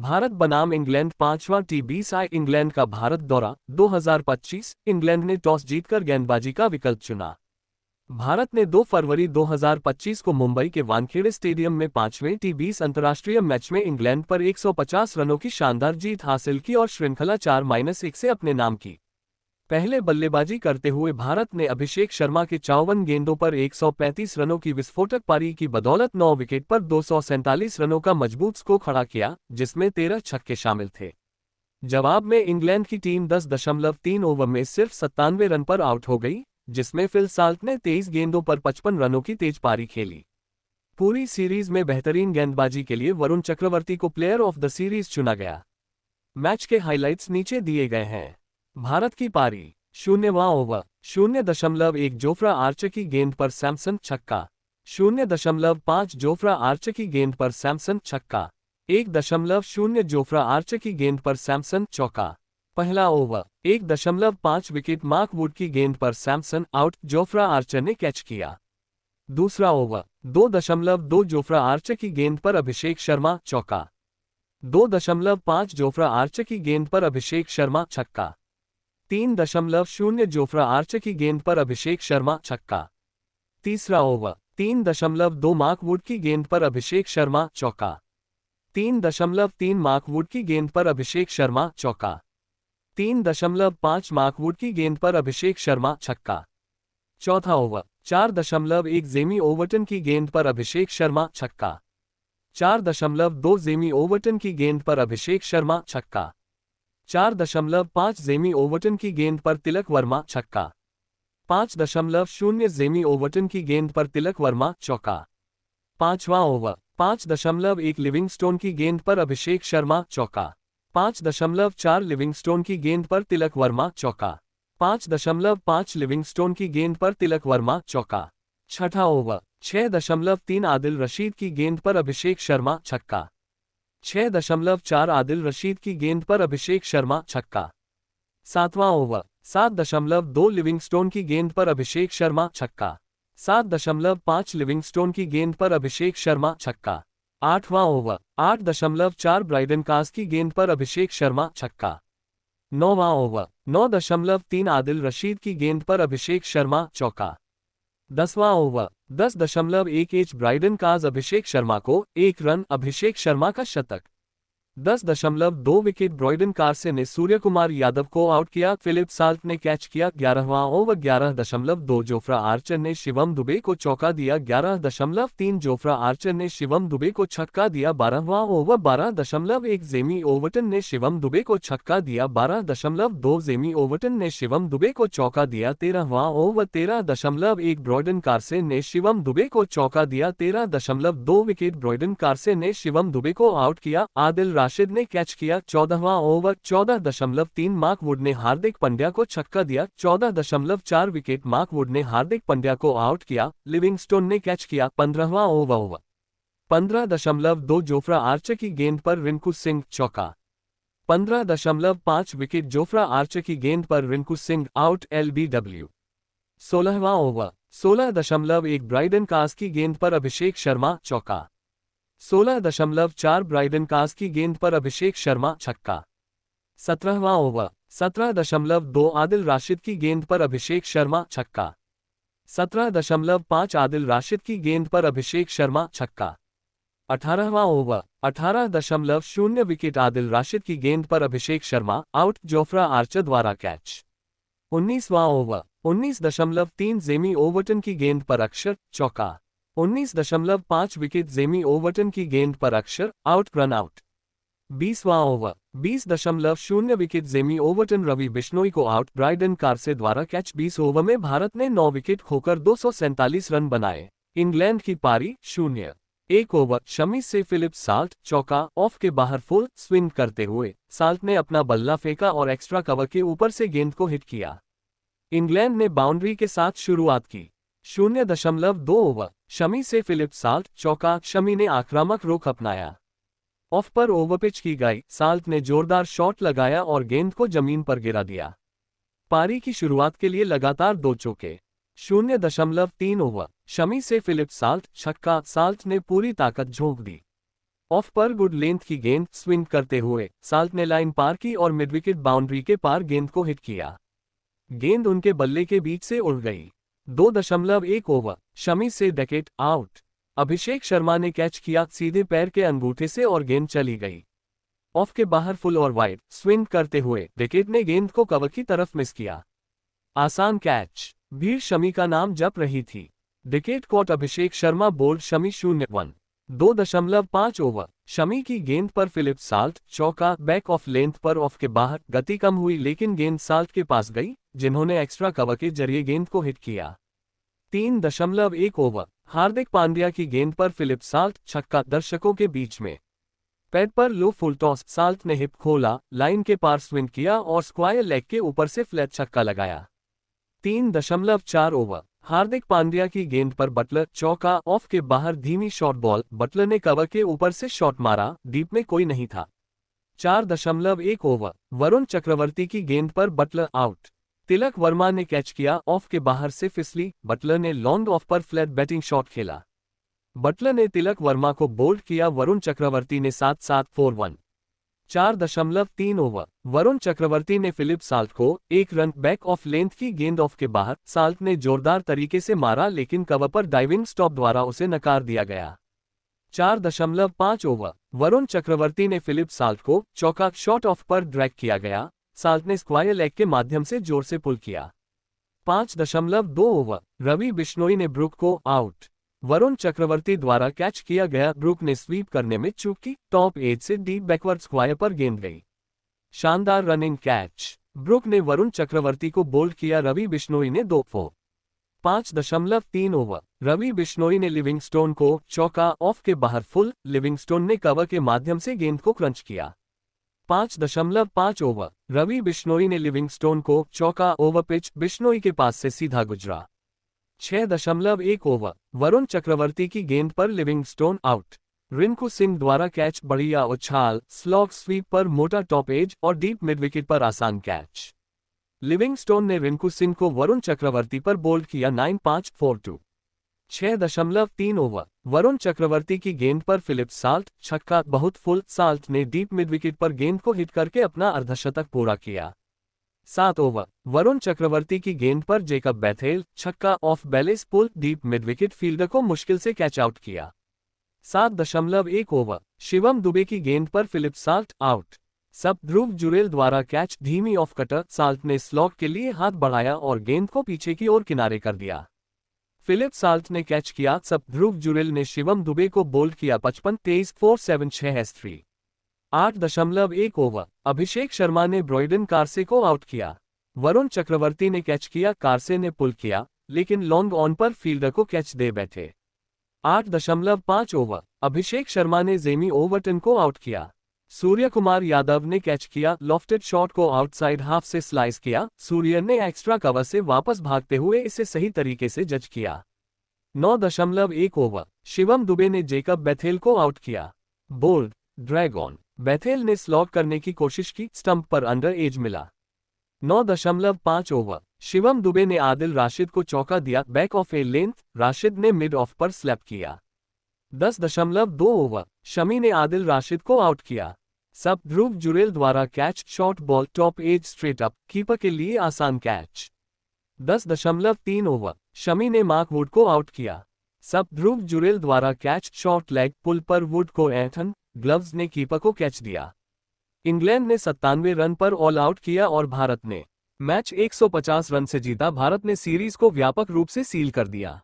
भारत बनाम इंग्लैंड पांचवां T20I England का भारत दौरा 2025। इंग्लैंड ने टॉस जीतकर गेंदबाजी का विकल्प चुना। भारत ने 2 फरवरी 2025 को मुंबई के वानखेड़े स्टेडियम में पांचवें T20 अंतर्राष्ट्रीय मैच में इंग्लैंड पर 150 रनों की शानदार जीत हासिल की और श्रृंखला 4-1 से अपने नाम की। पहले बल्लेबाजी करते हुए भारत ने अभिषेक शर्मा के 54 गेंदों पर 135 रनों की विस्फोटक पारी की बदौलत 9 विकेट पर 247 रनों का मजबूत स्कोर खड़ा किया, जिसमें 13 छक्के शामिल थे। जवाब में इंग्लैंड की टीम 10.3 ओवर में सिर्फ 97 रन पर आउट हो गई, जिसमें फिल साल्ट ने 23 गेंदों पर 55 रनों की तेज पारी खेली। पूरी सीरीज में बेहतरीन गेंदबाजी के लिए वरुण चक्रवर्ती को प्लेयर ऑफ द सीरीज चुना गया। मैच के हाइलाइट्स नीचे दिए गए हैं। भारत की पारी 0वां ओवर 0.1 जोफ्रा आर्चर की गेंद पर सैमसन छक्का। 0.5 जोफ्रा आर्चर की गेंद पर सैमसन छक्का। 1.0 जोफ्रा आर्चर की गेंद पर सैमसन चौका। पहला ओवर 1.5 विकेट मार्क वुड की गेंद पर सैमसन आउट, जोफ्रा आर्चर ने कैच किया। दूसरा ओवर 2.2 जोफ्रा आर्चर की गेंद पर अभिषेक शर्मा चौका। 2.5 जोफ्रा आर्चर की गेंद पर अभिषेक शर्मा छक्का। 3.0 जोफ्रा आर्चर की गेंद पर अभिषेक शर्मा छक्का। तीसरा ओवर 3.2 मार्क वुड की गेंद पर अभिषेक शर्मा चौका। 3.3 मार्क वुड की गेंद पर अभिषेक शर्मा चौका। 3.5 मार्क वुड की गेंद पर अभिषेक शर्मा छक्का। चौथा ओवर 4.1 जेमी ओवर्टन की गेंद पर अभिषेक शर्मा छक्का। 4.2 जेमी ओवर्टन की गेंद पर अभिषेक शर्मा छक्का। 4.5 जेमी ओवर्टन की गेंद पर तिलक वर्मा छक्का। 5.0 जेमी ओवर्टन की गेंद पर तिलक वर्मा चौका। पांचवां ओवर 5.1 लिविंगस्टोन की गेंद पर अभिषेक शर्मा चौका। 5.4 लिविंगस्टोन की गेंद पर तिलक वर्मा चौका। 5.5 लिविंगस्टोन की गेंद पर तिलक वर्मा चौका। छठा ओवर 6.3 आदिल रशीद की गेंद पर अभिषेक शर्मा छक्का। 6.4 आदिल रशीद की गेंद पर अभिषेक शर्मा छक्का। सातवां ओवर 7.2 लिविंगस्टोन की गेंद पर अभिषेक शर्मा छक्का। 7.5 लिविंगस्टोन की गेंद पर अभिषेक शर्मा छक्का। आठवां ओवर 8.4 ब्राइडन कास की गेंद पर अभिषेक शर्मा छक्का। नौवां ओवर 9.3 आदिल रशीद की गेंद पर अभिषेक शर्मा चौका। 10वां ओवर 10.1 ब्राइडन काज अभिषेक शर्मा को 1 रन, अभिषेक शर्मा का शतक। 10.2 विकेट ब्राइडन कार्से ने सूर्य कुमार यादव को आउट किया, फिलिप साल्ट ने कैच किया। 11वां ओवर 11.2 जोफ्रा आर्चर ने शिवम दुबे को चौका दिया। 11.3 जोफ्रा आर्चर ने शिवम दुबे को छक्का दिया। 12वां ओवर 12.1 जेमी ओवर्टन ने शिवम दुबे को छक्का दिया। 12.2 जेमी ओवर्टन ने शिवम दुबे को चौका दिया। 13वां ओवर 13.1 ब्राइडन कार्से ने शिवम दुबे को चौका दिया। 13.2 विकेट ब्राइडन कार्से ने शिवम दुबे को आउट किया। आदिल राशिद ने कैच किया। 14वां ओवर 14.3 मार्क वुड ने हार्दिक पंड्या को छक्का दिया। 14.4 विकेट मार्क वुड ने हार्दिक पंड्या को आउट किया। लिविंगस्टोन ने कैच किया। 15वां ओवर 15.2 जोफ्रा आर्चर की गेंद पर रिंकू सिंह चौका। 15.5 विकेट जोफ्रा आर्चर की गेंद पर रिंकू सिंह आउट, LBW। 16वां ओवर 16.1 ब्राइडन कास की गेंद पर अभिषेक शर्मा चौका। 16.4 ब्राइडन कास की गेंद पर अभिषेक शर्मा छक्का। 17वां ओवर 17.2 आदिल राशिद की गेंद पर अभिषेक शर्मा छक्का। 17.5 आदिल राशिद की गेंद पर अभिषेक शर्मा छक्का। 18वां ओवर 18.0 विकेट आदिल राशिद की गेंद पर Abhishek Sharma out, Jofra Archer द्वारा कैच। 19वां ओवर 19.3 जेमी ओवर्टन की गेंद पर अक्षर चौका। 19.5 विकेट जेमी ओवर्टन की गेंद पर अक्षर आउट, रन आउट। 20वां over 20.0 wicket Jamie Overton Ravi Bishnoi को आउट, ब्राइडन कार्से द्वारा कैच। 20 ओवर में भारत ने 9 विकेट खोकर 247 रन बनाए। इंग्लैंड की पारी 0-1 ओवर शमी से फिलिप साल्ट चौका, ऑफ के बाहर फुल स्विंग करते हुए साल्ट ने अपना बल्ला फेंका और एक्स्ट्रा कवर के ऊपर से गेंद को हिट किया। इंग्लैंड ने बाउंड्री के साथ शुरुआत की। 0.2 ओवर शमी से फिलिप साल्ट चौका, शमी ने आक्रामक रुख अपनाया। ऑफ पर ओवरपिच की गई, साल्ट ने जोरदार शॉट लगाया और गेंद को जमीन पर गिरा दिया। पारी की शुरुआत के लिए लगातार 2 चौके। 0.3 ओवर शमी से फिलिप साल्ट छक्का, साल्ट ने पूरी ताकत झोंक दी। ऑफ पर गुड लेंथ की गेंद स्विंग करते हुए साल्ट ने लाइन पार की और मिडविकेट बाउंड्री के पार गेंद को हिट किया। गेंद उनके बल्ले के बीच से उड़ गई। 2.1 ओवर, शमी से डेकेट आउट। अभिषेक शर्मा ने कैच किया सीधे पैर के अंगूठे से और गेंद चली गई। ऑफ के बाहर फुल और वाइड स्विंग करते हुए विकेट ने गेंद को कवर की तरफ मिस किया। आसान कैच, भीड़ शमी का नाम जप रही थी। Wicket cot Abhishek Sharma bold Shami 0-1। 2.5 over, Shami की गेंद पर फिलिप साल्ट चौका बैक ऑफ लेंथ पर ऑफ के बाहर गति कम हुई लेकिन गेंद साल्ट के पास गई जिन्होंने एक्स्ट्रा कवर के जरिए गेंद को हिट किया। 3.1 ओवर, हार्दिक पांड्या की गेंद पर फिलिप साल्ट छक्का दर्शकों के बीच में। पैड पर लो फुल टॉस, साल्ट ने हिप खोला, लाइन के पार स्विंग किया और स्क्वायर लेग के ऊपर से फ्लैट छक्का लगाया। 3.4 ओवर, हार्दिक पांड्या की गेंद पर बटलर चौका ऑफ के बाहर धीमी शॉर्ट बॉल, बटलर ने कवर के ऊपर से शॉट मारा, डीप में कोई नहीं था। 4.1 ओवर, वरुण चक्रवर्ती की गेंद पर बटलर आउट। तिलक वर्मा ने कैच किया, ऑफ के बाहर से फिसली, बटलर ने लॉन्ग ऑफ पर फ्लैट बैटिंग शॉट खेला। बटलर ने तिलक वर्मा को बोल्ड किया, वरुण चक्रवर्ती ने 7-7 4-1। 4.3 ओवर, वरुण चक्रवर्ती ने फिलिप साल्ट को 1 रन बैक ऑफ लेंथ की गेंद ऑफ के बाहर, साल्ट ने जोरदार तरीके से मारा लेकिन कवर पर डाइविंग स्टॉप द्वारा उसे नकार दिया गया। 4.5 ओवर, वरुण चक्रवर्ती ने फिलिप साल्ट को चौका शॉट ऑफ पर ड्रैग किया गया, साल्ट ने स्क्वायर लेग के माध्यम से जोर से पुल किया। 5.2 ओवर, रवि बिश्नोई ने ब्रुक को आउट। वरुण चक्रवर्ती द्वारा कैच किया गया, ब्रुक ने स्वीप करने में चूक की, टॉप एज से डीप बैकवर्ड स्क्वायर पर गेंद गई। शानदार रनिंग कैच, ब्रुक ने वरुण चक्रवर्ती को बोल्ड किया, रवि बिश्नोई ने 2-4। 5.3 ओवर, रवि बिश्नोई ने लिविंगस्टोन को चौका ऑफ के बाहर फुल, लिविंगस्टोन ने कवर के माध्यम से गेंद को क्रंच किया। 5.5 ओवर, रवि बिश्नोई ने लिविंगस्टोन को चौका ओवर पिच, बिश्नोई के पास से सीधा गुजरा। 6.1 ओवर, वरुण चक्रवर्ती की गेंद पर लिविंगस्टोन आउट। रिंकू सिंह द्वारा कैच, बढ़िया उछाल, स्लॉग स्वीप पर मोटा टॉप एज और डीप मिड विकेट पर आसान कैच। लिविंगस्टोन ने रिंकू सिंह को वरुण चक्रवर्ती पर बोल्ड किया, 9-5 4-2। 6.3 ओवर, वरुण चक्रवर्ती की गेंद पर फिलिप साल्ट छक्का बहुत फुल, साल्ट ने डीप मिड विकेट पर गेंद को हिट करके अपना अर्धशतक पूरा किया। 7 ओवर, वरुण चक्रवर्ती की गेंद पर जेकब बैथेल छक्का off balance pull, deep mid wicket fielder को मुश्किल से कैच आउट किया। 7.1 ओवर, शिवम दुबे की गेंद पर फिलिप साल्ट आउट। सब ध्रुव जुरेल द्वारा कैच, धीमी ऑफ कटर, साल्ट ने स्लॉग के लिए हाथ बढ़ाया और गेंद को पीछे की ओर किनारे कर दिया। फिलिप साल्ट ने कैच किया, सब ध्रुव जुरेल ने शिवम दुबे को बोल्ड किया, 55-23 4-7 6-3। 8.1 ओवर, अभिषेक शर्मा ने ब्रॉयडन कार्से को आउट किया। वरुण चक्रवर्ती ने कैच किया, कार्से ने पुल किया लेकिन लॉन्ग ऑन पर फील्डर को कैच दे बैठे। 8.5 ओवर, अभिषेक शर्मा ने जेमी ओवरटन को आउट किया। सूर्य कुमार यादव ने कैच किया, लॉफ्टेड शॉट को आउटसाइड हाफ से स्लाइस किया, सूर्य ने एक्स्ट्रा कवर से वापस भागते हुए इसे सही तरीके से जज किया। 9.1 ओवर, शिवम दुबे ने जेकब बैथेल को आउट किया। बोल्ड ड्रैगन, बैथेल ने स्लॉग करने की कोशिश की, स्टंप पर अंडर एज मिला। 9.5 ओवर, शिवम दुबे ने आदिल राशिद को चौका दिया, back of A length, Rashid ने मिड ऑफ पर स्लैप किया। 10.2 ओवर, शमी ने आदिल राशिद को आउट किया। सब ध्रुव जुरेल द्वारा catch, short ball, top edge straight up, keeper के लिए आसान कैच। 10.3 ओवर, शमी ने मार्क वुड को आउट किया। सब ध्रुव जुरेल द्वारा कैच, शॉर्ट लेग पुल पर वुड को एंथन ग्लव्स ने कीपर को कैच दिया। इंग्लैंड ने 97 रन पर ऑल आउट किया और भारत ने मैच 150 रन से जीता। भारत ने सीरीज को व्यापक रूप से सील कर दिया।